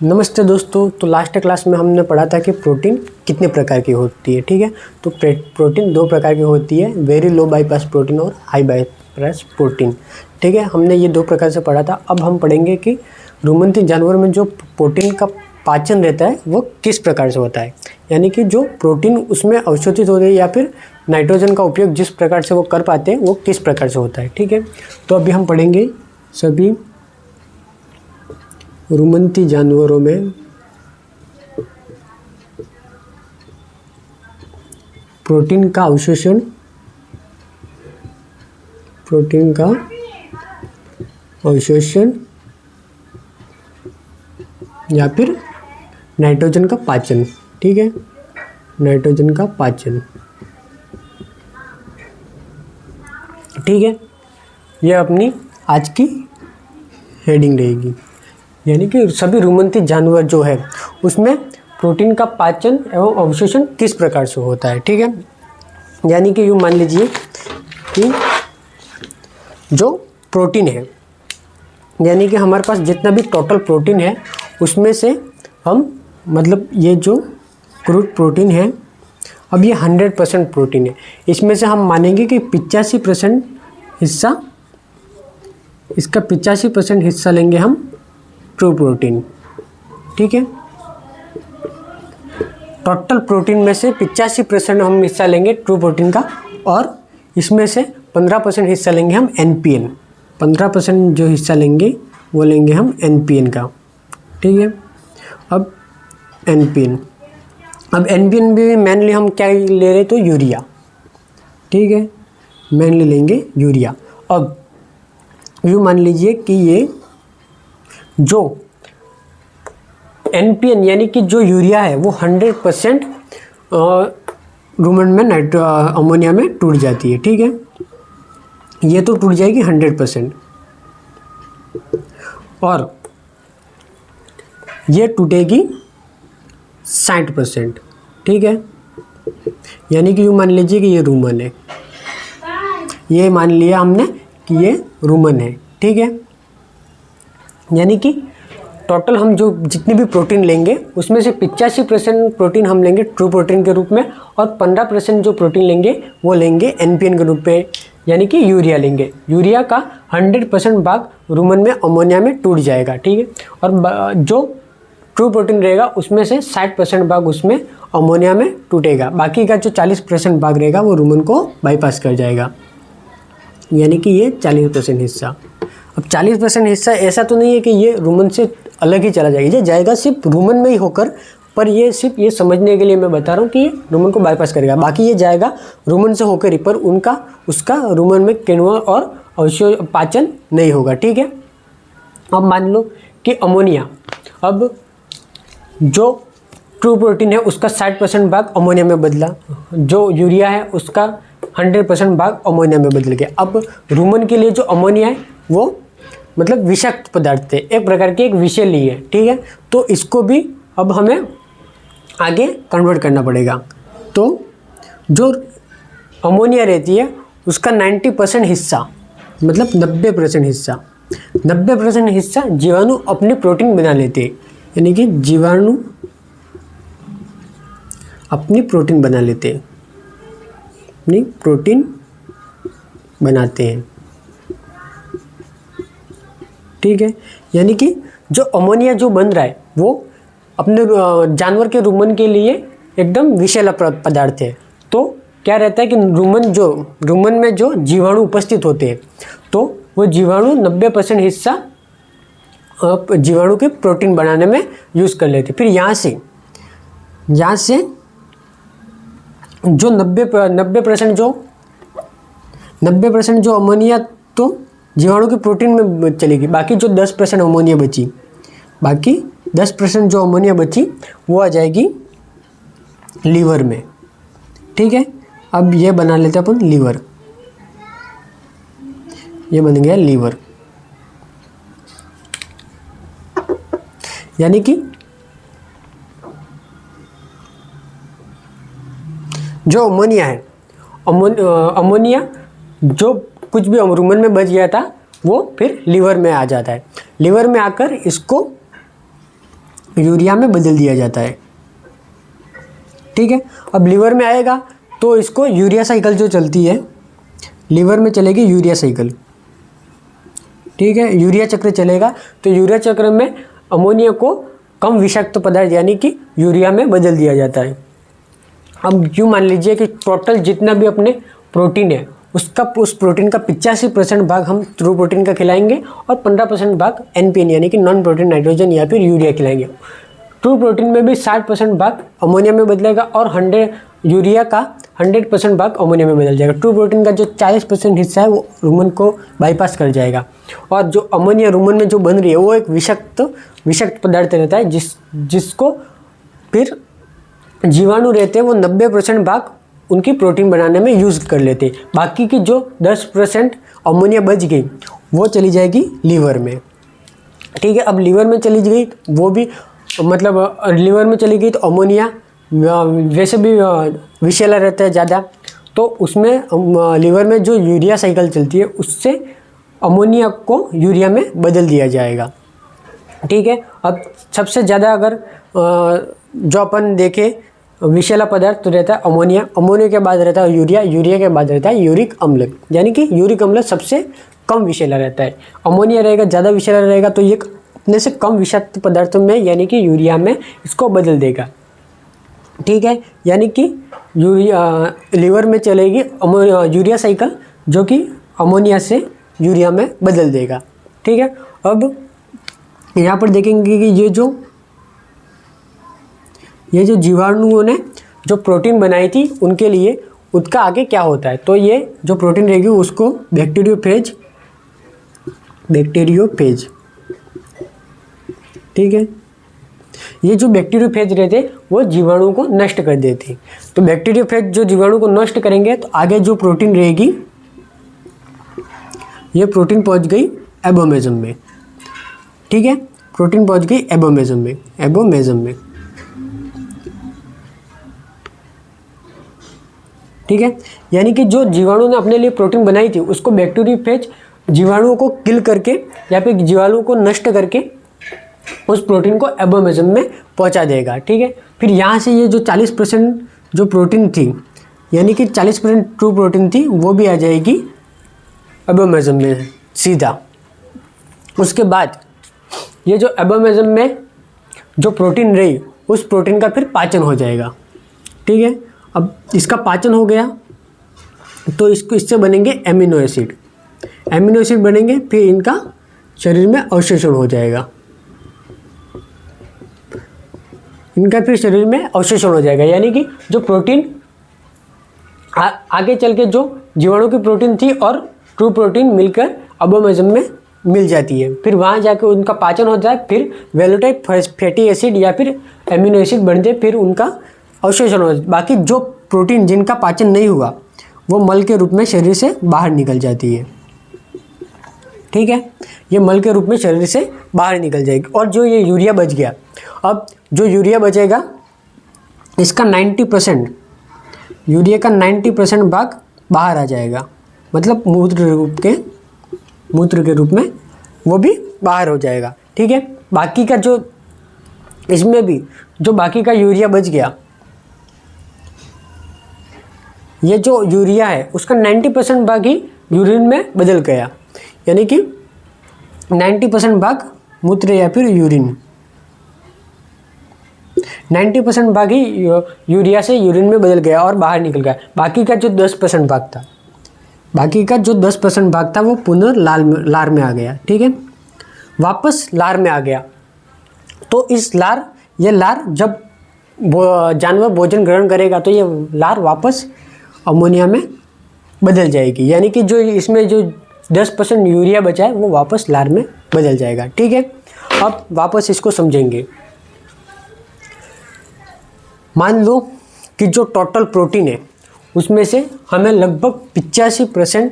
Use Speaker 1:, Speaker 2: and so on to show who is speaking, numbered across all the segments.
Speaker 1: नमस्ते दोस्तों। तो लास्ट क्लास में हमने पढ़ा था कि प्रोटीन कितने प्रकार की होती है। ठीक है, तो प्रोटीन दो प्रकार की होती है, वेरी लो बाईपास प्रोटीन और हाई बाईपास प्रोटीन। ठीक है, हमने ये दो प्रकार से पढ़ा था। अब हम पढ़ेंगे कि रुमंती जानवर में जो प्रोटीन का पाचन रहता है वो किस प्रकार से होता है, यानी कि जो प्रोटीन उसमें अवशोषित होते हैं या फिर नाइट्रोजन का उपयोग जिस प्रकार से वो कर पाते हैं वो किस प्रकार से होता है। ठीक है, तो अभी हम पढ़ेंगे सभी रुमंती जानवरों में प्रोटीन का अवशोषण या फिर नाइट्रोजन का पाचन। ठीक है, नाइट्रोजन का पाचन। ठीक है, यह अपनी आज की हेडिंग रहेगी, यानी कि सभी रुमंती जानवर जो है उसमें प्रोटीन का पाचन एवं अवशोषण किस प्रकार से होता है। ठीक है, यानी कि यूँ मान लीजिए कि जो प्रोटीन है, यानी कि हमारे पास जितना भी टोटल प्रोटीन है उसमें से हम मतलब ये जो क्रूड प्रोटीन है, अब ये 100% प्रोटीन है, इसमें से हम मानेंगे कि 85% हिस्सा, इसका 85% हिस्सा लेंगे हम ट्रू प्रोटीन। ठीक है, टोटल प्रोटीन में से 85% हम हिस्सा लेंगे ट्रू प्रोटीन का, और इसमें से 15% हिस्सा लेंगे हम NPN। 15% जो हिस्सा लेंगे वो लेंगे हम NPN का। ठीक है, अब NPN भी मेनली हम क्या ले रहे तो यूरिया। ठीक है, मेनली लेंगे यूरिया। अब यूँ मान लीजिए कि ये जो NPN यानी कि जो यूरिया है वो 100% रुमन में अमोनिया में टूट जाती है। ठीक है, ये तो टूट जाएगी 100%, और ये टूटेगी 60%। ठीक है, यानी कि यूँ मान लीजिए कि ये रुमन है, ये मान लिया हमने कि ये रुमन है। ठीक है, यानी कि टोटल हम जो जितनी भी प्रोटीन लेंगे उसमें से 85% प्रोटीन हम लेंगे ट्रू प्रोटीन के रूप में, और 15% जो प्रोटीन लेंगे वो लेंगे NPN के रूप में, यानी कि यूरिया लेंगे। यूरिया का 100% भाग रुमन में अमोनिया में टूट जाएगा। ठीक है, और जो ट्रू प्रोटीन रहेगा उसमें से 60% भाग उसमें अमोनिया में टूटेगा, बाकी का जो 40% भाग रहेगा वो रुमन को बाईपास कर जाएगा, यानी कि ये 40% हिस्सा। अब 40% हिस्सा ऐसा तो नहीं है कि ये रुमन से अलग ही चला जाएगा, ये जाएगा सिर्फ रुमन में ही होकर, पर ये सिर्फ ये समझने के लिए मैं बता रहा हूँ कि ये रुमन को बाईपास करेगा, बाकी ये जाएगा रुमन से होकर ही, पर उसका रुमन में किण्वन और पाचन नहीं होगा। ठीक है, अब मान लो कि अमोनिया, अब जो ट्रू प्रोटीन है उसका 60% भाग अमोनिया में बदला, जो यूरिया है उसका 100% भाग अमोनिया में बदल गया। अब रुमन के लिए जो अमोनिया है वो मतलब विषाक्त पदार्थ है, एक प्रकार की एक विषैली है। ठीक है, तो इसको भी अब हमें आगे कन्वर्ट करना पड़ेगा। तो जो अमोनिया रहती है उसका 90% हिस्सा, मतलब 90% हिस्सा जीवाणु अपनी प्रोटीन बना लेते हैं, यानी कि जीवाणु अपनी प्रोटीन बना लेते हैं, अपनी प्रोटीन बनाते हैं। ठीक है, यानी कि जो अमोनिया जो बन रहा है वो अपने जानवर के रुमन के लिए एकदम विषैला पदार्थ है। तो क्या रहता है कि रुमन में जो जीवाणु उपस्थित होते हैं तो वो जीवाणु 90% हिस्सा जीवाणु के प्रोटीन बनाने में यूज़ कर लेते हैं। फिर यहाँ से जो 90% जो अमोनिया तो जीवाणु के प्रोटीन में चलेगी, बाकी जो 10% अमोनिया बची, बाकी 10% जो अमोनिया बची वो आ जाएगी लीवर में। ठीक है, अब ये बना लेते हैं अपन लीवर, ये बन गया लीवर, यानी कि जो अमोनिया है, अमोनिया जो कुछ भी रुमन में बच गया था वो फिर लीवर में आ जाता है। लीवर में आकर इसको यूरिया में बदल दिया जाता है। ठीक है, अब लीवर में आएगा तो इसको यूरिया साइकिल जो चलती है, लीवर में चलेगी यूरिया साइकिल। ठीक है, यूरिया चक्र चलेगा तो यूरिया चक्र में अमोनिया को कम विषाक्त पदार्थ यानी कि यूरिया में बदल दिया जाता है। अब यूँ मान लीजिए कि टोटल जितना भी अपने प्रोटीन है उस प्रोटीन का 85% भाग हम ट्रू प्रोटीन का खिलाएंगे और 15% भाग NPN यानी कि नॉन प्रोटीन नाइट्रोजन या फिर यूरिया खिलाएंगे। ट्रू प्रोटीन में भी 60% भाग अमोनिया में बदलेगा और यूरिया का 100% भाग अमोनिया में बदल जाएगा। ट्रू प्रोटीन का जो 40% हिस्सा है वो रुमन को बाईपास कर जाएगा और जो अमोनिया रुमन में जो बन रही है वो एक विषाक्त पदार्थ रहता है जिसको फिर जीवाणु रहते हैं वो 90% भाग उनकी प्रोटीन बनाने में यूज़ कर लेते हैं। बाकी की जो 10% अमोनिया बच गई वो चली जाएगी लीवर में। ठीक है, अब लीवर में चली गई वो भी मतलब लीवर में चली गई तो अमोनिया वैसे भी विषैला रहता है ज़्यादा, तो उसमें लीवर में जो यूरिया साइकिल चलती है उससे अमोनिया को यूरिया में बदल दिया जाएगा। ठीक है, अब सबसे ज़्यादा अगर जो अपन देखें विषैला पदार्थ तो रहता है अमोनिया, अमोनिया के बाद रहता है यूरिया, यूरिया के बाद रहता है यूरिक अम्ल, यानी कि यूरिक अम्ल सबसे कम विषैला रहता है। अमोनिया रहेगा ज़्यादा विषैला रहेगा तो ये अपने से कम विषाक्त पदार्थों में यानी कि यूरिया में इसको बदल देगा। ठीक है, यानी कि लीवर में चलेगी यूरिया साइकिल जो कि अमोनिया से यूरिया में बदल देगा। ठीक है, अब यहाँ पर देखेंगे कि ये जो जीवाणुओं ने जो प्रोटीन बनाई थी उनके लिए उसका आगे क्या होता है, तो ये जो प्रोटीन रहेगी उसको बैक्टीरियोफेज, ठीक है, ये जो बैक्टीरियोफेज रहते वो जीवाणु को नष्ट कर देते। तो बैक्टीरियोफेज जो जीवाणु को नष्ट करेंगे तो आगे जो प्रोटीन रहेगी ये प्रोटीन पहुंच गई एबोमेजम में। ठीक है, प्रोटीन पहुंच गई एबोमेजम में। ठीक है, यानी कि जो जीवाणु ने अपने लिए प्रोटीन बनाई थी उसको बैक्टीरियोफेज जीवाणुओं को किल करके या फिर जीवाणुओं को नष्ट करके उस प्रोटीन को एबोमेजम में पहुंचा देगा। ठीक है, फिर यहाँ से ये जो 40% जो प्रोटीन थी यानी कि 40% ट्रू प्रोटीन थी वो भी आ जाएगी एबोमेजम में सीधा। उसके बाद ये जो एबोमेजम में जो प्रोटीन रही उस प्रोटीन का फिर पाचन हो जाएगा। ठीक है, अब इसका पाचन हो गया तो इससे बनेंगे एमिनो एसिड बनेंगे, फिर इनका शरीर में अवशोषण हो जाएगा। यानी कि जो प्रोटीन आगे चल के जो जीवाणु की प्रोटीन थी और ट्रू प्रोटीन मिलकर एबोमेजम में मिल जाती है, फिर वहाँ जाकर उनका पाचन हो जाए, फिर वैलेंटाइन फैटी एसिड या फिर एमिनो एसिड बनते, फिर उनका अवशोषण हो जाए। बाकी जो प्रोटीन जिनका पाचन नहीं हुआ वो मल के रूप में शरीर से बाहर निकल जाती है। ठीक है, ये मल के रूप में शरीर से बाहर निकल जाएगी। और जो ये यूरिया बच गया, अब जो यूरिया बचेगा इसका 90% यूरिया का 90% भाग बाहर आ जाएगा, मतलब मूत्र के रूप में वो भी बाहर हो जाएगा। ठीक है, बाकी का जो इसमें भी जो बाकी का यूरिया बच गया, ये जो यूरिया है उसका 90% भाग ही यूरिन में बदल गया, यानी कि 90% भाग मूत्र या फिर यूरिन, 90% भाग ही यूरिया से यूरिन में बदल गया और बाहर निकल गया। बाकी का जो 10% भाग था वो पुनः लार में आ गया। ठीक है, वापस लार में आ गया तो ये लार जब जानवर भोजन ग्रहण करेगा तो ये लार वापस अमोनिया में बदल जाएगी, यानी कि जो इसमें जो 10% यूरिया बचा है वो वापस लार में बदल जाएगा। ठीक है, अब वापस इसको समझेंगे। मान लो कि जो टोटल प्रोटीन है उसमें से हमें लगभग 85%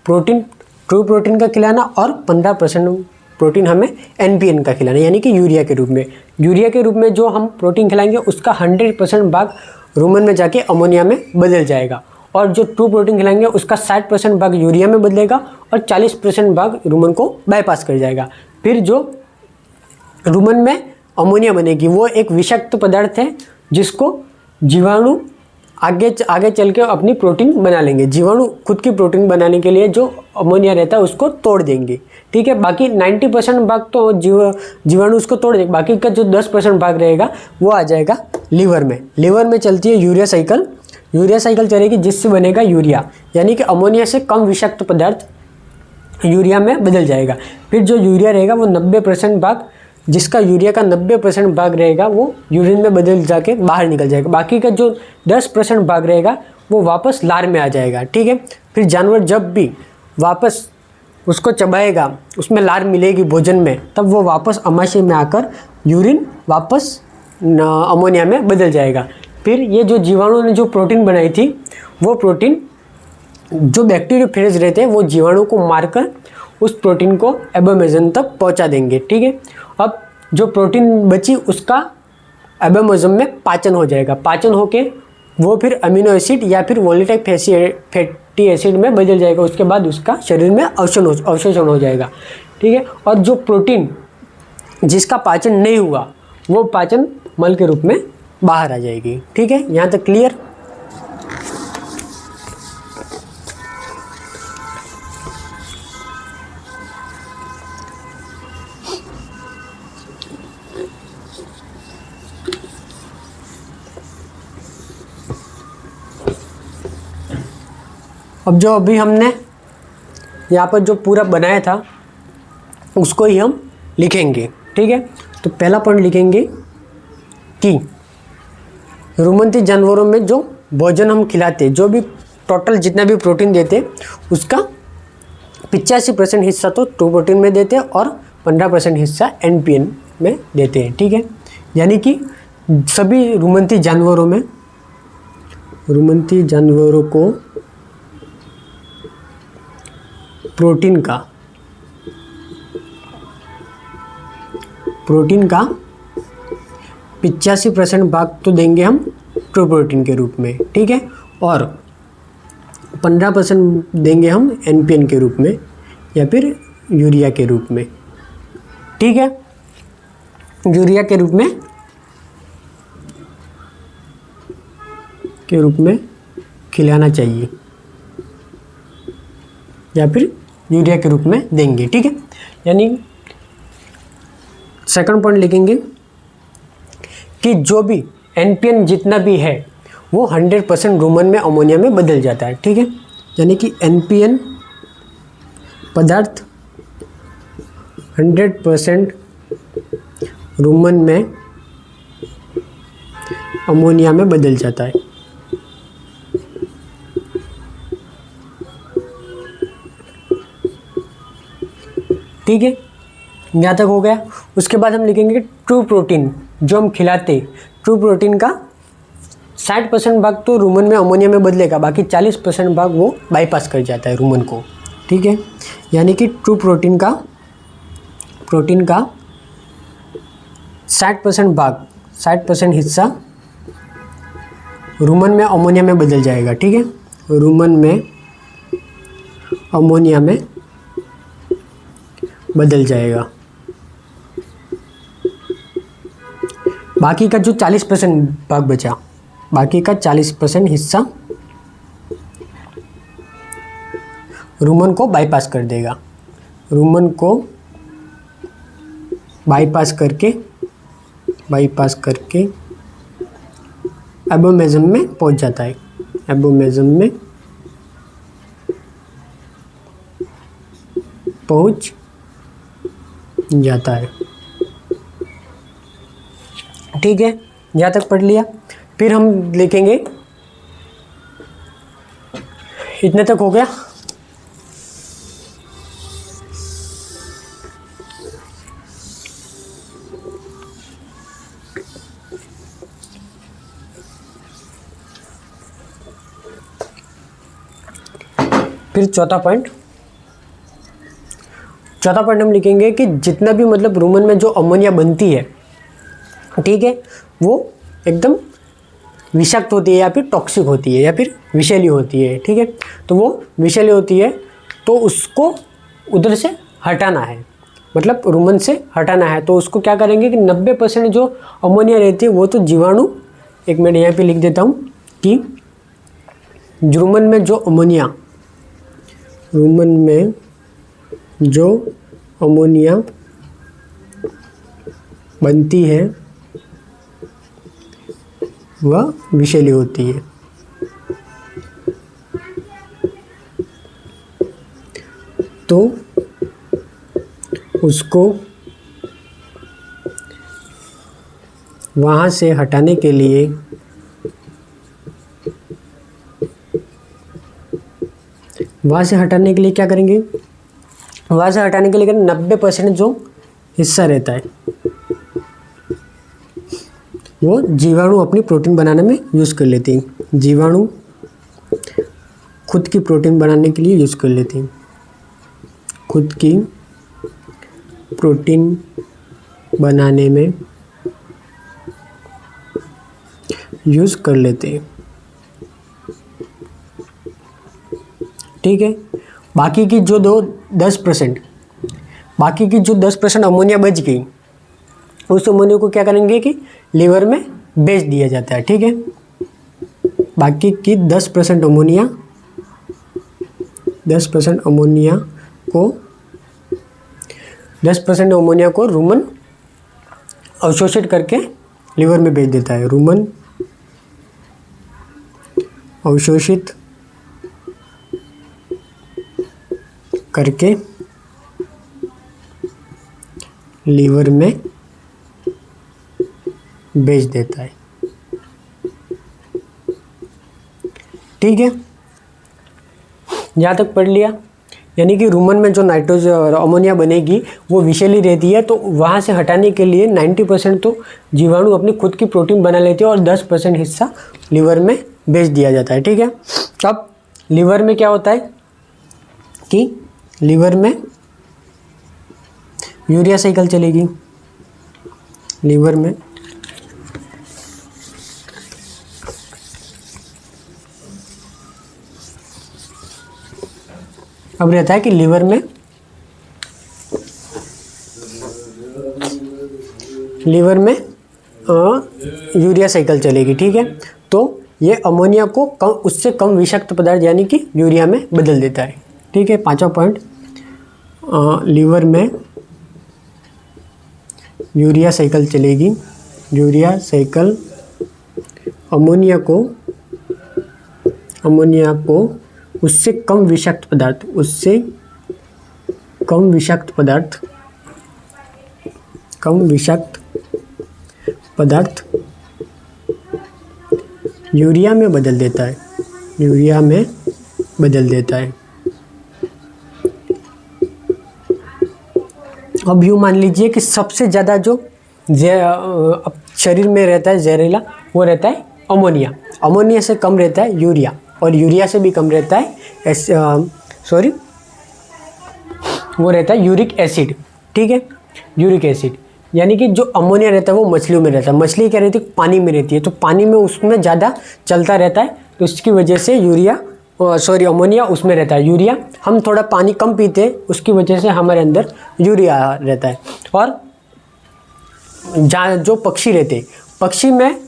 Speaker 1: प्रोटीन ट्रू प्रोटीन का खिलाना और 15% प्रोटीन हमें NPN का खिलाना, यानी कि यूरिया के रूप में जो हम प्रोटीन खिलाएंगे उसका 100% भाग रूमन में जाके अमोनिया में बदल जाएगा, और जो ट्रू प्रोटीन खिलाएंगे उसका 60% भाग यूरिया में बदलेगा और 40% भाग रूमन को बाईपास कर जाएगा। फिर जो रूमन में अमोनिया बनेगी वो एक विषाक्त पदार्थ है जिसको जीवाणु आगे चल के अपनी प्रोटीन बना लेंगे। जीवाणु खुद की प्रोटीन बनाने के लिए जो अमोनिया रहता है उसको तोड़ देंगे, ठीक है। बाकी 90% भाग तो जीवाणु उसको तोड़ देंगे, बाकी का जो 10% भाग रहेगा वो आ जाएगा लीवर में। लीवर में चलती है यूरिया साइकिल, यूरिया साइकिल चलेगी जिससे बनेगा यूरिया, यानी कि अमोनिया से कम विषाक्त पदार्थ यूरिया में बदल जाएगा। फिर जो यूरिया रहेगा वो 90% भाग, जिसका यूरिया का 90% भाग रहेगा वो यूरिन में बदल जाके बाहर निकल जाएगा। बाकी का जो 10% भाग रहेगा वो वापस लार में आ जाएगा, ठीक है। फिर जानवर जब भी वापस उसको चबाएगा, उसमें लार मिलेगी भोजन में, तब वो वापस अमाशय में आकर यूरिन वापस अमोनिया में बदल जाएगा। फिर ये जो जीवाणु ने जो प्रोटीन बनाई थी वो प्रोटीन जो बैक्टीरियोफेज रहते हैं वो जीवाणु को मारकर उस प्रोटीन को एबोमेजन तक पहुंचा देंगे, ठीक है। अब जो प्रोटीन बची उसका एबोमेजन में पाचन हो जाएगा, पाचन होके वो फिर अमीनो एसिड या फिर वोलेटाइल फैटी एसिड में बदल जाएगा। उसके बाद उसका शरीर में अवशोषण हो जाएगा, ठीक है। और जो प्रोटीन जिसका पाचन नहीं हुआ वो पाचन मल के रूप में बाहर आ जाएगी, ठीक है। यहाँ तक क्लियर। अब जो अभी हमने यहाँ पर जो पूरा बनाया था उसको ही हम लिखेंगे, ठीक है। तो पहला पॉइंट लिखेंगे कि रुमंती जानवरों में जो भोजन हम खिलाते, जो भी टोटल जितना भी प्रोटीन देते उसका 85% हिस्सा तो ट्रू प्रोटीन में देते और 15% हिस्सा NPN में देते हैं, ठीक है। यानी कि सभी रुमंती जानवरों को प्रोटीन का 85% भाग तो देंगे हम ट्रू प्रोटीन के रूप में, ठीक है। और 15% देंगे हम NPN के रूप में या फिर यूरिया के रूप में, ठीक है। यूरिया के रूप में खिलाना चाहिए या फिर यूरिया के रूप में देंगे, ठीक है। यानी सेकंड पॉइंट लिखेंगे कि जो भी NPN जितना भी है वो 100% रुमन में अमोनिया में बदल जाता है, ठीक है। यानी कि NPN पदार्थ 100% रुमन में अमोनिया में बदल जाता है, ठीक है। यहाँ तक हो गया। उसके बाद हम लिखेंगे ट्रू प्रोटीन जो हम खिलाते, ट्रू प्रोटीन का 60% भाग तो रुमन में अमोनिया में बदलेगा, बाकी 40% भाग वो बाईपास कर जाता है रुमन को, ठीक है। यानी कि ट्रू प्रोटीन का 60% भाग, 60% हिस्सा रुमन में अमोनिया में बदल जाएगा, ठीक है। रुमन में अमोनिया में बदल जाएगा। बाकी का जो 40% भाग बचा, बाकी का 40% हिस्सा रुमन को बाईपास कर देगा। रुमन को बाईपास करके एबोमेजम में पहुंच जाता है, एबोमेजम में पहुंच जाता है, ठीक है। यहाँ तक पढ़ लिया। फिर हम लिखेंगे, इतने तक हो गया। फिर चौथा पॉइंट हम लिखेंगे कि जितना भी मतलब रुमन में जो अमोनिया बनती है, ठीक है, वो एकदम विषाक्त होती है या फिर टॉक्सिक होती है या फिर विषैली होती है, ठीक है। तो वो विषैली होती है तो उसको उधर से हटाना है, मतलब रुमन से हटाना है, तो उसको क्या करेंगे कि 90% जो अमोनिया रहती है वो तो जीवाणु, एक मिनट यहाँ पे लिख देता हूँ कि रुमन में जो अमोनिया, रुमन में जो अमोनिया बनती है वह विषैली होती है। तो उसको वहाँ से हटाने के लिए क्या करेंगे, वहाँ से हटाने के लिए 90% जो हिस्सा रहता है वो जीवाणु अपनी प्रोटीन बनाने में यूज़ कर लेते हैं। जीवाणु खुद की प्रोटीन बनाने के लिए यूज़ कर लेते हैं, खुद की प्रोटीन बनाने में यूज़ कर लेते हैं। ठीक है, बाकी की जो 10% अमोनिया बच गई, उस अमोनिया को क्या करेंगे कि लीवर में बेच दिया जाता है। ठीक है, बाकी की 10% अमोनिया को रुमन अवशोषित करके लीवर में भेज देता है। रुमन अवशोषित करके लीवर में भेज देता है। ठीक है, यहाँ तक पढ़ लिया। यानी कि रुमन में जो नाइट्रोजन अमोनिया बनेगी वो विषैली रहती है, तो वहाँ से हटाने के लिए 90% तो जीवाणु अपनी खुद की प्रोटीन बना लेते हैं और 10% हिस्सा लीवर में भेज दिया जाता है। ठीक है, अब लीवर में क्या होता है कि लीवर में यूरिया साइकिल चलेगी। लीवर में अब रहता है कि लीवर में यूरिया साइकिल चलेगी। ठीक है, तो ये अमोनिया को उससे कम विषाक्त पदार्थ यानी कि यूरिया में बदल देता है। ठीक है, 5वां पॉइंट, लीवर में यूरिया साइकिल चलेगी। यूरिया साइकिल अमोनिया को उससे कम विषाक्त पदार्थ यूरिया में बदल देता है। अब यूँ मान लीजिए कि सबसे ज़्यादा जो शरीर में रहता है जहरीला, वो रहता है अमोनिया। अमोनिया से कम रहता है यूरिया, और यूरिया से भी कम रहता है वो रहता है यूरिक एसिड। ठीक है, यूरिक एसिड यानी कि जो अमोनिया रहता है वो मछलियों में रहता है। मछली क्या रहती है, पानी में रहती है, तो पानी में उसमें ज़्यादा चलता रहता है, तो इसकी वजह से अमोनिया उसमें रहता है। यूरिया हम थोड़ा पानी कम पीते हैं, उसकी वजह से हमारे अंदर यूरिया रहता है। और जो पक्षी रहते हैं, पक्षी में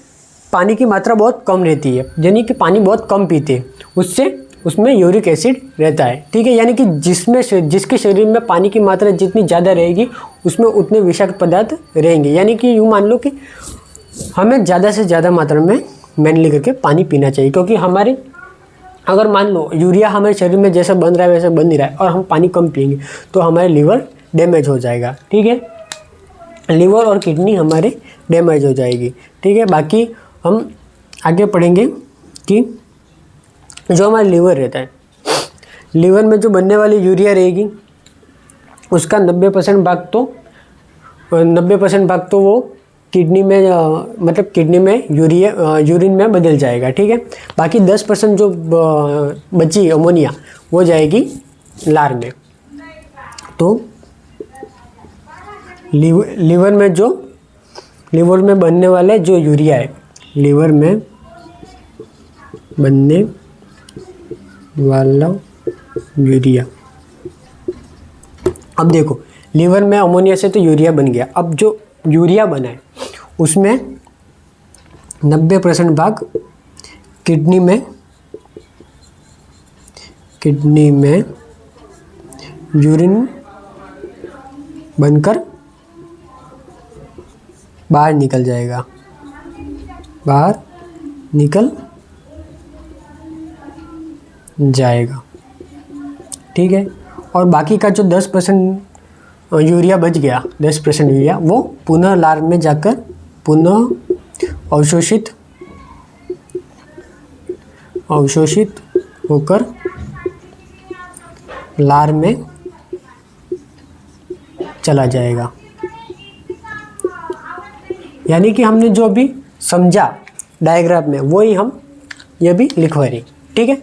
Speaker 1: पानी की मात्रा बहुत कम रहती है, यानी कि पानी बहुत कम पीते हैं, उसमें यूरिक एसिड रहता है। ठीक है, यानी कि जिसके शरीर में पानी की मात्रा जितनी ज़्यादा रहेगी उसमें उतने विषाक्त पदार्थ रहेंगे। यानी कि यूँ मान लो कि हमें ज़्यादा से ज़्यादा मात्रा में मैनली करके पानी पीना चाहिए, क्योंकि अगर मान लो यूरिया हमारे शरीर में जैसा बन रहा है वैसा बन नहीं रहा है और हम पानी कम पिएंगे तो हमारे लीवर डैमेज हो जाएगा। ठीक है, लीवर और किडनी हमारे डैमेज हो जाएगी। ठीक है, बाकी हम आगे पढ़ेंगे कि जो हमारा लीवर रहता है, लीवर में जो बनने वाली यूरिया रहेगी उसका 90% भाग तो वो किडनी में यूरिन में बदल जाएगा। ठीक है, बाकी 10% जो बची अमोनिया वो जाएगी लार में। तो लीवर में बनने वाले जो यूरिया है, लीवर में बनने वाला यूरिया, अब देखो लीवर में अमोनिया से तो यूरिया बन गया। अब जो यूरिया बना है उसमें 90% भाग किडनी में यूरिन बनकर बाहर निकल जाएगा, ठीक है। और बाकी का जो 10% यूरिया बच गया, 10% यूरिया, वो पुनः लार में जाकर पुनः अवशोषित होकर लार में चला जाएगा। यानी कि हमने जो भी समझा डायग्राम में वही हम ये भी लिखवा रहे, ठीक है।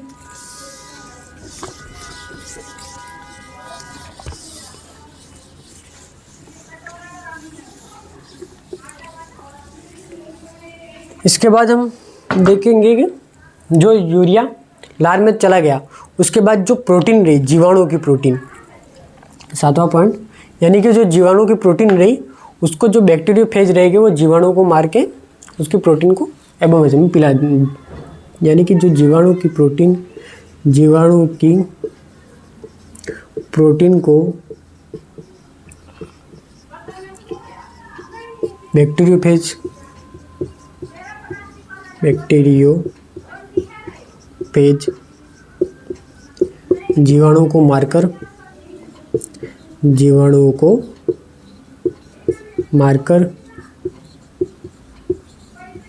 Speaker 1: इसके बाद हम देखेंगे कि जो यूरिया लार में चला गया उसके बाद जो प्रोटीन रही, जीवाणु की प्रोटीन, 7वां पॉइंट, यानी कि जो जीवाणु की प्रोटीन रही उसको जो बैक्टीरियोफेज रहेगी वो जीवाणु को मार के उसकी प्रोटीन को एबोमेजम में पिला, यानी कि जो जीवाणु की प्रोटीन को बैक्टीरियोफेज जीवाणु को मारकर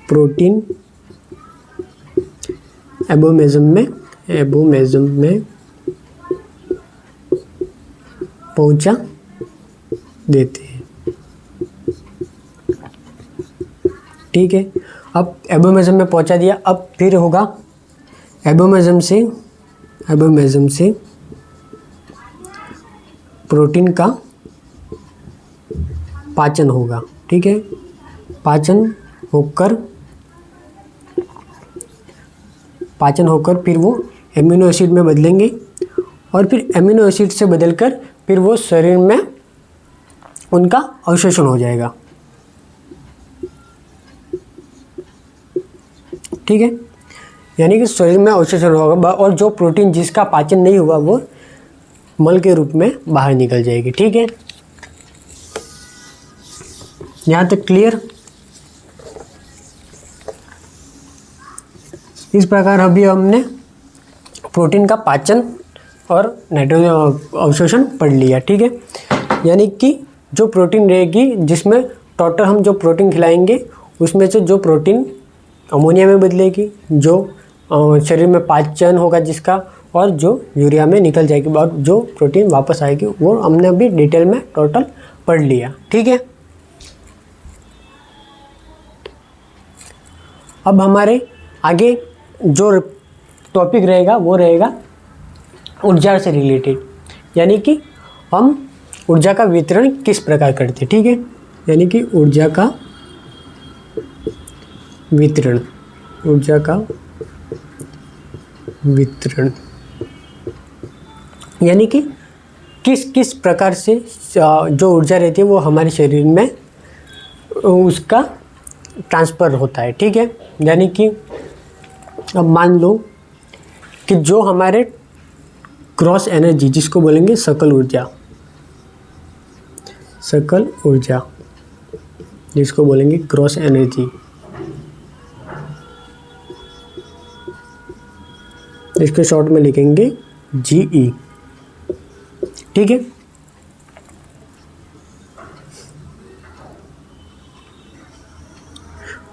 Speaker 1: प्रोटीन एबोमेजम में पहुंचा देते हैं, ठीक है। अब एबोमेजम में पहुंचा दिया, अब फिर होगा एबोमेजम से प्रोटीन का पाचन होगा, ठीक है। पाचन होकर फिर वो एमिनो एसिड में बदलेंगे और फिर एमिनो एसिड से बदलकर फिर वो शरीर में उनका अवशोषण हो जाएगा, ठीक है। यानी कि शरीर में अवशोषण होगा और जो प्रोटीन जिसका पाचन नहीं हुआ वो मल के रूप में बाहर निकल जाएगी, ठीक है। यहाँ तक क्लियर। इस प्रकार अभी हमने प्रोटीन का पाचन और नाइट्रोजन अवशोषण पढ़ लिया, ठीक है। यानी कि जो प्रोटीन रहेगी जिसमें टोटल हम जो प्रोटीन खिलाएंगे उसमें से जो प्रोटीन अमोनिया में बदलेगी, जो शरीर में पाचन होगा जिसका, और जो यूरिया में निकल जाएगी और जो प्रोटीन वापस आएगी, वो हमने अभी डिटेल में टोटल पढ़ लिया, ठीक है। अब हमारे आगे जो टॉपिक रहेगा वो रहेगा ऊर्जा से रिलेटेड, यानी कि हम ऊर्जा का वितरण किस प्रकार करते हैं, ठीक है। यानी कि ऊर्जा का वितरण यानी कि किस प्रकार से जो ऊर्जा रहती है वो हमारे शरीर में उसका ट्रांसफ़र होता है, ठीक है। यानी कि अब मान लो कि जो हमारे ग्रॉस एनर्जी जिसको बोलेंगे सकल ऊर्जा जिसको बोलेंगे ग्रॉस एनर्जी, इसके शॉर्ट में लिखेंगे GE, ठीक है।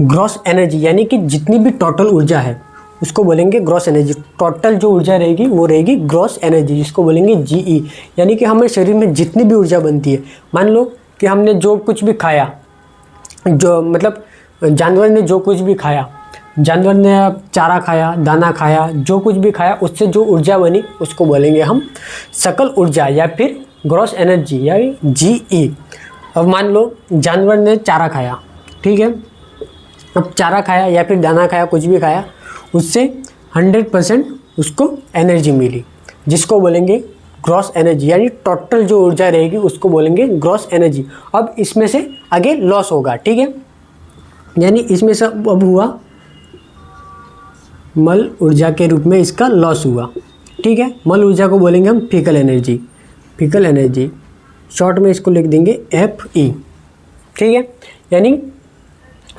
Speaker 1: ग्रॉस एनर्जी यानी कि जितनी भी टोटल ऊर्जा है उसको बोलेंगे ग्रॉस एनर्जी। टोटल जो ऊर्जा रहेगी वो रहेगी ग्रॉस एनर्जी जिसको बोलेंगे GE। यानी कि हमारे शरीर में जितनी भी ऊर्जा बनती है, मान लो कि हमने जो कुछ भी खाया, जो मतलब जानवर ने जो कुछ भी खाया, जानवर ने चारा खाया, दाना खाया, जो कुछ भी खाया उससे जो ऊर्जा बनी उसको बोलेंगे हम सकल ऊर्जा या फिर ग्रॉस एनर्जी या GE। अब मान लो जानवर ने चारा खाया, ठीक है। अब चारा खाया या फिर दाना खाया, कुछ भी खाया, उससे 100% उसको एनर्जी मिली जिसको बोलेंगे ग्रॉस एनर्जी, यानी टोटल जो ऊर्जा रहेगी उसको बोलेंगे ग्रॉस एनर्जी। अब इसमें से आगे लॉस होगा, ठीक है, यानी इसमें से अब हुआ मल ऊर्जा के रूप में इसका लॉस हुआ, ठीक है। मल ऊर्जा को बोलेंगे हम faecal energy, faecal energy short में इसको लिख देंगे FE, ठीक है। यानी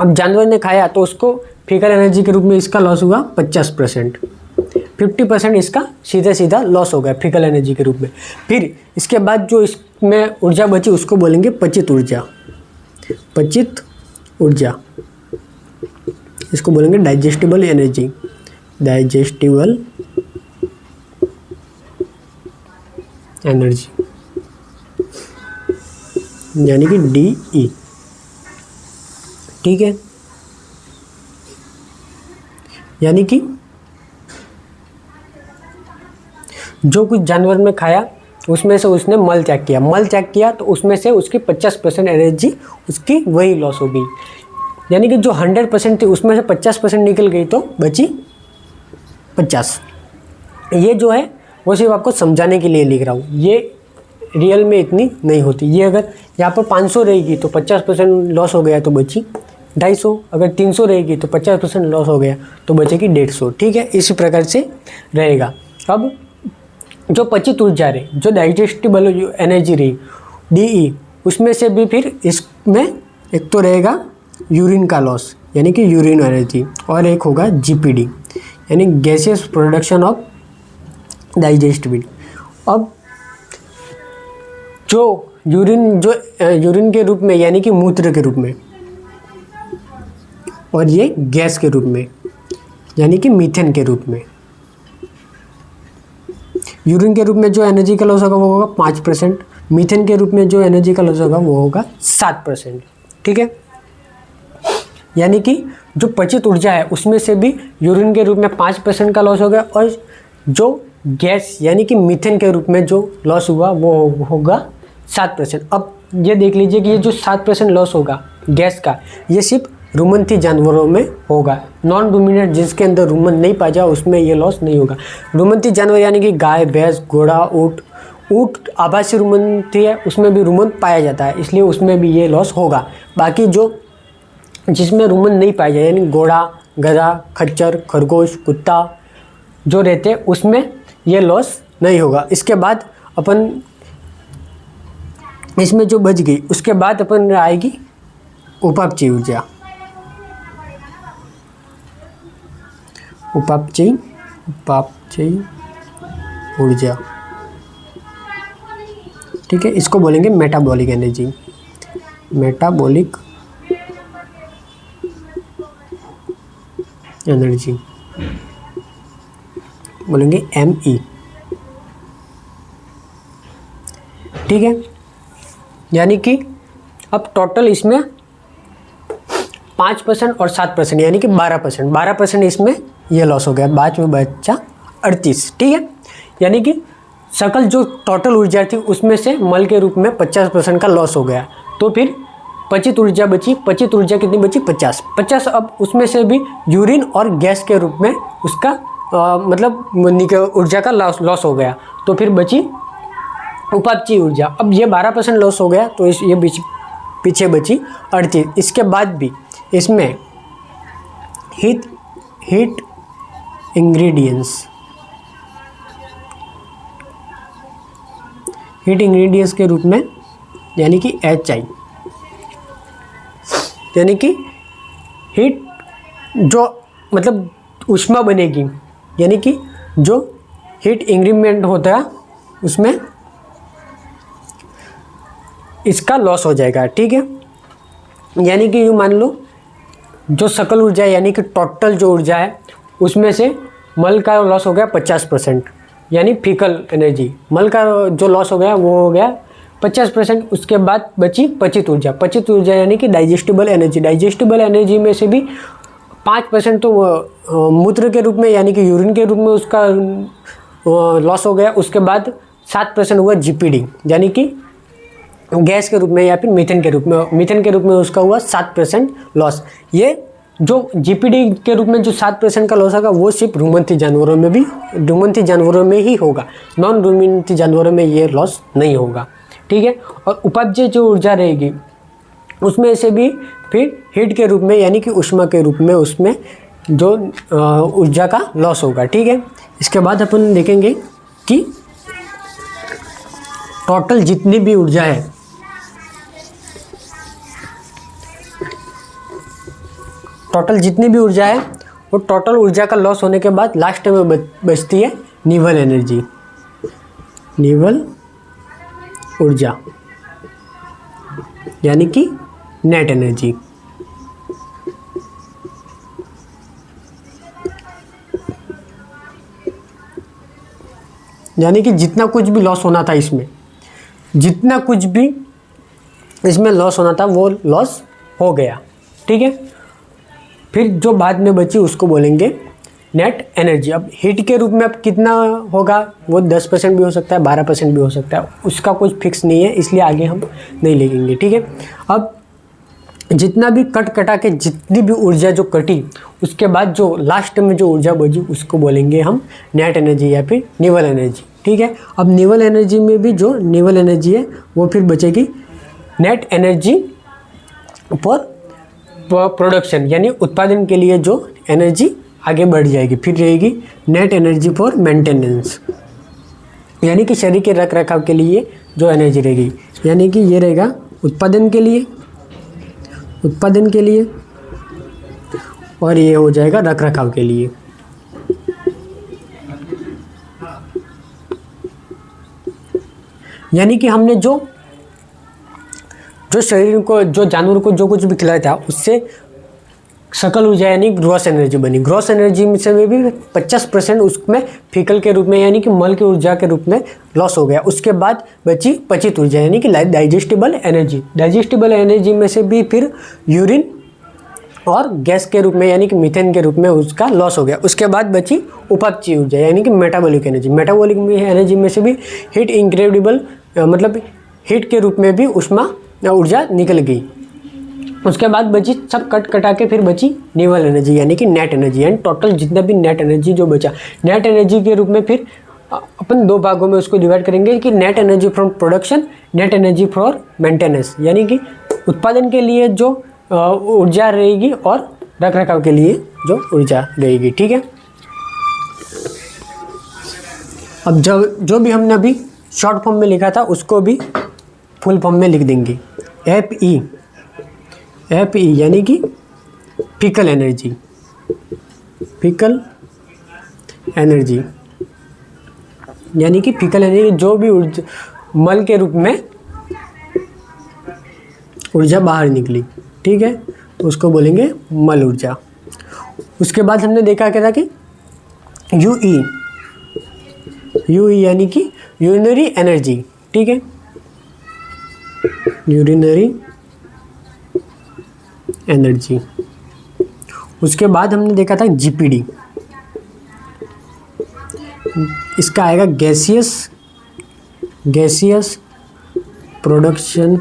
Speaker 1: अब जानवर ने खाया तो उसको फीकल एनर्जी के रूप में इसका लॉस हुआ 50%, 50% इसका सीधा सीधा लॉस हो गया फीकल एनर्जी के रूप में। फिर इसके बाद जो इसमें ऊर्जा बची उसको बोलेंगे पचित ऊर्जा, पचित ऊर्जा, इसको बोलेंगे डाइजेस्टिबल एनर्जी, डाइजेस्टिबल एनर्जी, यानी कि DE, ठीक है। यानी कि जो कुछ जानवर में खाया उसमें से उसने मल त्याग किया, मल त्याग किया तो उसमें से उसकी 50% एनर्जी उसकी वही लॉस हो गई, यानी कि जो 100% थी उसमें से 50% निकल गई तो बची 50। ये जो है वो सिर्फ आपको समझाने के लिए लिख रहा हूँ, ये रियल में इतनी नहीं होती। ये अगर यहाँ पर 500 रहेगी तो 50% लॉस हो गया तो बची 250, अगर 300 रहेगी तो 50% लॉस हो गया तो बचेगी 150, ठीक है। इसी प्रकार से रहेगा। अब जो पचित ऊर्जा रही, जो डाइजेस्टिबल एनर्जी रही DE, उसमें से भी फिर इसमें एक तो रहेगा यूरिन का लॉस, यानी कि यूरिन एनर्जी, और एक होगा GPD, यानी गैसियस प्रोडक्शन ऑफ डाइजेस्टिबिलिटी। अब जो यूरिन के रूप में, यानी कि मूत्र के रूप में, और ये गैस के रूप में, यानी कि मीथेन के रूप में। यूरिन के रूप में जो एनर्जी का लॉस होगा वो होगा 5%, मीथेन के रूप में जो एनर्जी का लॉस होगा वो होगा 7%, ठीक है। यानी कि जो पचित ऊर्जा है उसमें से भी यूरिन के रूप में 5% का लॉस हो गया, और जो गैस यानी कि मीथेन के रूप में जो लॉस हुआ वो होगा 7%। अब ये देख लीजिए कि ये जो 7% लॉस होगा गैस का, ये सिर्फ रुमंथी जानवरों में होगा। नॉन रुमिनेंट जिसके अंदर रुमन नहीं पाया जाए उसमें ये लॉस नहीं होगा। रुमंथी जानवर यानी कि गाय, भैंस, घोड़ा, ऊँट आभासी रुमंथी है, उसमें भी रुमन पाया जाता है, इसलिए उसमें भी ये लॉस होगा। बाकी जो जिसमें रुमन नहीं पाया जाए, यानी घोड़ा, गधा, खच्चर, खरगोश, कुत्ता जो रहते हैं उसमें ये लॉस नहीं होगा। इसके बाद अपन इसमें जो बच गई उसके बाद अपन आएगी उपापचयी ऊर्जा, उपापचयी ऊर्जा, ठीक है। इसको बोलेंगे मेटाबॉलिक एनर्जी, मेटाबॉलिक एनर्जी बोलेंगे ME, ठीक है। यानी कि अब टोटल इसमें 5% और 7% यानी कि 12% इसमें ये लॉस हो गया, बाद में बचा 38, ठीक है। यानी कि सकल जो टोटल ऊर्जा थी उसमें से मल के रूप में 50% का लॉस हो गया, तो फिर पचित ऊर्जा बची। पचित ऊर्जा कितनी बची? 50। अब उसमें से भी यूरिन और गैस के रूप में उसका मतलब ऊर्जा का लॉस हो गया, तो फिर बची उपापचयी ऊर्जा। अब ये 12% लॉस हो गया तो ये पीछे बची 38। इसके बाद भी इसमें हीट इंग्रेडिएंट्स के रूप में यानी कि HI, यानी कि हीट जो मतलब ऊष्मा बनेगी, यानी कि जो हीट इंग्रीडिएंट होता है उसमें इसका लॉस हो जाएगा, ठीक है। यानी कि यूँ मान लो जो सकल ऊर्जा है यानी कि टोटल जो ऊर्जा है उसमें से मल का लॉस हो गया 50%, यानी फीकल एनर्जी। मल का जो लॉस हो गया वो हो गया 50%। उसके बाद बची पचित ऊर्जा। पचित ऊर्जा यानी कि डाइजेस्टिबल एनर्जी। डाइजेस्टिबल एनर्जी में से भी 5% तो मूत्र के रूप में यानी कि यूरिन के रूप में उसका लॉस हो गया। उसके बाद 7% हुआ GPD यानी कि गैस के रूप में या फिर मीथेन के रूप में। मीथेन के रूप में उसका हुआ 7% लॉस। ये जो जीपीडी के रूप में जो 7% का लॉस होगा वो सिर्फ रुमंथी जानवरों में भी, रुमंथी जानवरों में ही होगा, नॉन रुमंथी जानवरों में ये लॉस नहीं होगा, ठीक है। और उपज्य जो ऊर्जा रहेगी उसमें से भी फिर हीट के रूप में यानी कि ऊष्मा के रूप में उसमें जो ऊर्जा का लॉस होगा, ठीक है। इसके बाद अपन देखेंगे कि टोटल जितनी भी ऊर्जा है, टोटल जितनी भी ऊर्जा है वो टोटल ऊर्जा का लॉस होने के बाद लास्ट में बचती है निवल एनर्जी, निवल ऊर्जा यानी कि नेट एनर्जी। यानी कि जितना कुछ भी लॉस होना था इसमें, जितना कुछ भी इसमें लॉस होना था वो लॉस हो गया, ठीक है। फिर जो बाद में बची उसको बोलेंगे नेट एनर्जी। अब हीट के रूप में अब कितना होगा, वो 10% भी हो सकता है, 12% भी हो सकता है, उसका कुछ फिक्स नहीं है, इसलिए आगे हम नहीं लिखेंगे, ठीक है। अब जितना भी कट कटा के जितनी भी ऊर्जा जो कटी उसके बाद जो लास्ट में जो ऊर्जा बची उसको बोलेंगे हम नेट एनर्जी या फिर निवल एनर्जी, ठीक है। अब निवल एनर्जी में भी जो निवल एनर्जी है वो फिर बचेगी नेट एनर्जी फॉर प्रोडक्शन यानी उत्पादन के लिए जो एनर्जी आगे बढ़ जाएगी, फिर रहेगी नेट एनर्जी फॉर मेंटेनेंस यानी कि शरीर के रख रखाव के लिए जो एनर्जी रहेगी, यानी कि ये रहेगा उत्पादन के लिए, उत्पादन के लिए, और ये हो जाएगा रख रखाव के लिए। यानी कि हमने जो शरीर को, जो जानवर को जो कुछ भी खिलाया था उससे सकल ऊर्जा यानी ग्रॉस एनर्जी बनी। ग्रॉस एनर्जी में से में भी 50% उसमें फीकल के रूप में यानी कि मल की ऊर्जा के रूप में लॉस हो गया। उसके बाद बची पचित ऊर्जा यानी कि डाइजेस्टिबल एनर्जी। डाइजेस्टिबल एनर्जी में से भी फिर यूरिन और गैस के रूप में यानी कि मीथेन के रूप में उसका लॉस हो गया। उसके बाद बची उपपची ऊर्जा यानी कि मेटाबॉलिक एनर्जी। मेटाबॉलिक एनर्जी में से भी हीट इंक्रेडिबल मतलब हीट के रूप में भी ऊष्मा ऊर्जा निकल गई। उसके बाद बची सब कट कटा के फिर बची निवल एनर्जी यानी कि नेट एनर्जी। एंड टोटल जितना भी नेट एनर्जी जो बचा, नेट एनर्जी के रूप में फिर अपन दो भागों में उसको डिवाइड करेंगे कि net energy from production, net energy for maintenance यानी कि उत्पादन के लिए जो ऊर्जा रहेगी और रख रखाव के लिए जो ऊर्जा रहेगी, ठीक है। अब जो भी हमने अभी शॉर्ट फॉर्म में लिखा था उसको भी फुल फॉर्म में लिख देंगे। एफ ई यानी कि फीकल एनर्जी, फीकल एनर्जी यानी कि फीकल एनर्जी जो भी ऊर्जा मल के रूप में ऊर्जा बाहर निकली, ठीक है, तो उसको बोलेंगे मल ऊर्जा। उसके बाद हमने देखा क्या था कि यूई यानी कि यूरिनरी एनर्जी, ठीक है, यूरिनरी एनर्जी। उसके बाद हमने देखा था जीपीडी, इसका आएगा गैसियस प्रोडक्शन,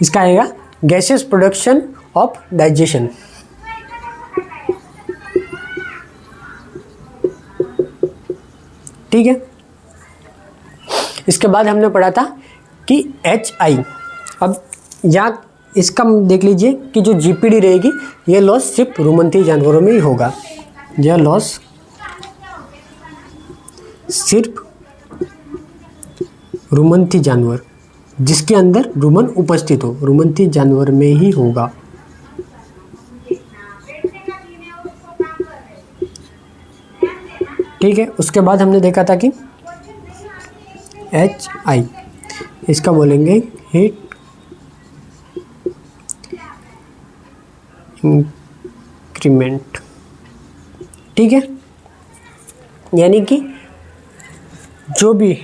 Speaker 1: इसका आएगा गैसियस प्रोडक्शन ऑफ डाइजेशन। ठीक है, इसके बाद हमने पढ़ा था कि HI। अब यहाँ इसका देख लीजिए कि जो जीपीडी रहेगी ये लॉस सिर्फ रुमंथी जानवरों में ही होगा। यह लॉस सिर्फ रुमंथी जानवर जिसके अंदर रुमन उपस्थित हो, रुमंथी जानवर में ही होगा। ठीक है, उसके बाद हमने देखा था कि HI इसका बोलेंगे हीट इंक्रीमेंट। ठीक है, यानी कि जो भी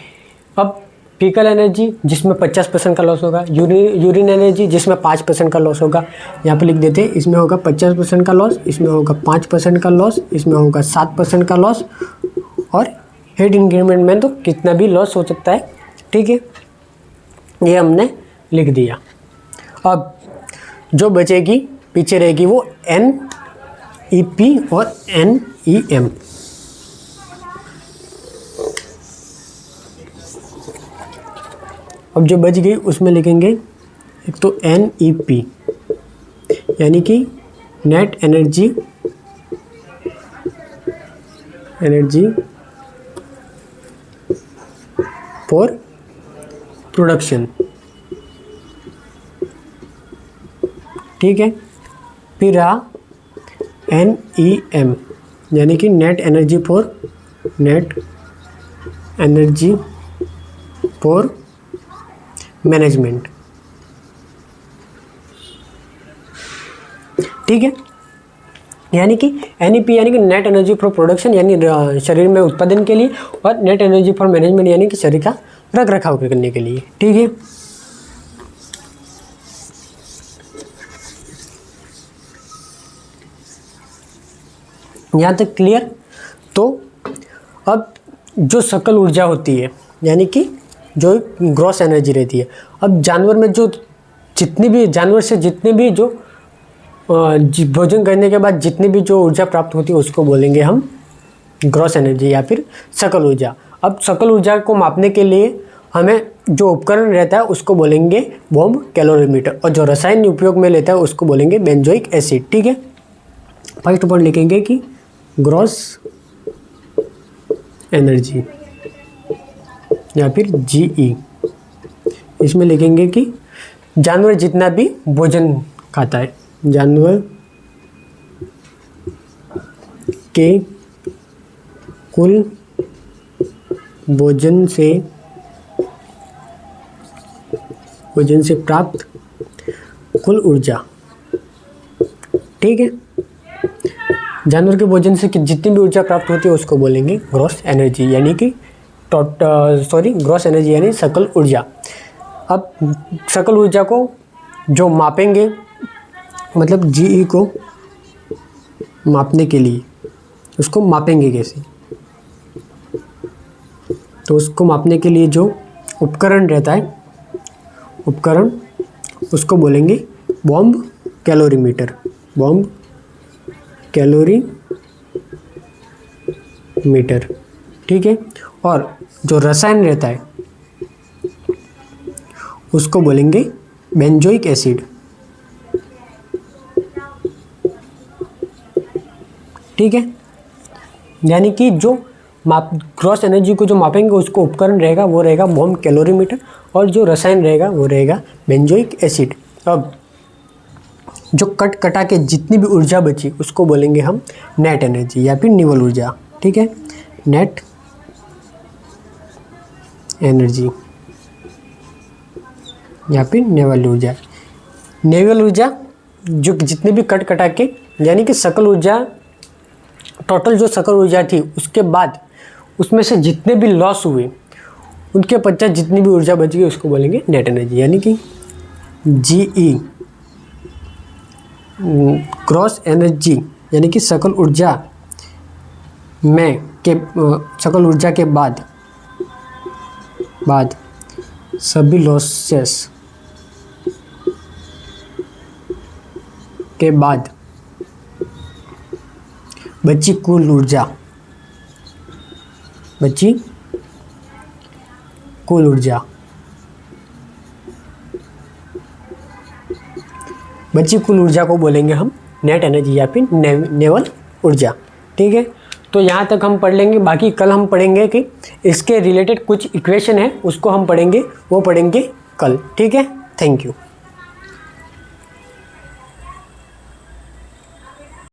Speaker 1: अब फीकल एनर्जी जिसमें 50% का लॉस होगा, यूरिन एनर्जी जिसमें 5% का लॉस होगा, यहाँ पे लिख देते हैं, इसमें होगा 50% का लॉस, इसमें होगा 5% का लॉस, इसमें होगा 7% का लॉस, और हीट इंक्रीमेंट में तो कितना भी लॉस हो सकता है। ठीक है, ये हमने लिख दिया। अब जो बचेगी पीछे रहेगी वो NEP और NEM। अब जो बच गई उसमें लिखेंगे एक तो NEP यानी कि नेट एनर्जी फॉर प्रोडक्शन, ठीक है। फिर रहा NEM यानी कि नेट एनर्जी फॉर मैनेजमेंट, ठीक है। यानी कि NEP यानी कि नेट एनर्जी फॉर प्रोडक्शन यानी शरीर में उत्पादन के लिए, और नेट एनर्जी फॉर मैनेजमेंट यानी कि शरीर का रख रखाव करने के लिए, ठीक है। यहाँ तक क्लियर। तो अब जो सकल ऊर्जा होती है यानी कि जो ग्रॉस एनर्जी रहती है, अब जानवर में जो जानवर से जितने भी जो भोजन करने के बाद जितनी भी जो ऊर्जा प्राप्त होती है उसको बोलेंगे हम ग्रॉस एनर्जी या फिर सकल ऊर्जा। अब सकल ऊर्जा को मापने के लिए हमें जो उपकरण रहता है उसको बोलेंगे बॉम्ब कैलोरीमीटर, और जो रसायन उपयोग में लेता है उसको बोलेंगे बेंजोइक एसिड, ठीक है। फर्स्ट पॉइंट लिखेंगे कि ग्रॉस एनर्जी या फिर GE। इसमें लिखेंगे कि जानवर जितना भी भोजन खाता है, जानवर के कुल भोजन से प्राप्त कुल ऊर्जा, ठीक है। जानवर के भोजन से जितनी भी ऊर्जा प्राप्त होती है उसको बोलेंगे ग्रॉस एनर्जी यानी कि ग्रॉस एनर्जी यानी सकल ऊर्जा। अब सकल ऊर्जा को जो मापेंगे, मतलब GE को मापने के लिए उसको मापेंगे कैसे, तो उसको मापने के लिए जो उपकरण रहता है, उपकरण उसको बोलेंगे बॉम्ब कैलोरीमीटर, बॉम्ब कैलोरीमीटर, ठीक है। और जो रसायन रहता है उसको बोलेंगे बेंजोइक एसिड, ठीक है। यानी कि जो ग्रॉस एनर्जी को जो मापेंगे उसको उपकरण रहेगा वो रहेगा बॉम्ब कैलोरीमीटर, और जो रसायन रहेगा वो रहेगा बेंजोइक एसिड। अब जो कटा के जितनी भी ऊर्जा बची उसको बोलेंगे हम नेट एनर्जी या फिर निवल ऊर्जा, ठीक है। नेट एनर्जी या फिर नेवल ऊर्जा। नेवल ऊर्जा जो जितने भी कटा के यानी कि सकल ऊर्जा, टोटल जो सकल ऊर्जा थी उसके बाद उसमें से जितने भी लॉस हुए उनके पश्चात जितनी भी ऊर्जा बच गई उसको बोलेंगे नेट एनर्जी यानी कि GE क्रॉस एनर्जी यानी कि सकल ऊर्जा के बाद सभी लॉसेस के बाद बची कुल ऊर्जा, को बोलेंगे हम नेट एनर्जी या फिर नेवल ऊर्जा, ठीक है। तो यहाँ तक हम पढ़ लेंगे, बाकी कल हम पढ़ेंगे कि इसके रिलेटेड कुछ इक्वेशन है उसको हम पढ़ेंगे, वो पढ़ेंगे कल, ठीक है। Thank you.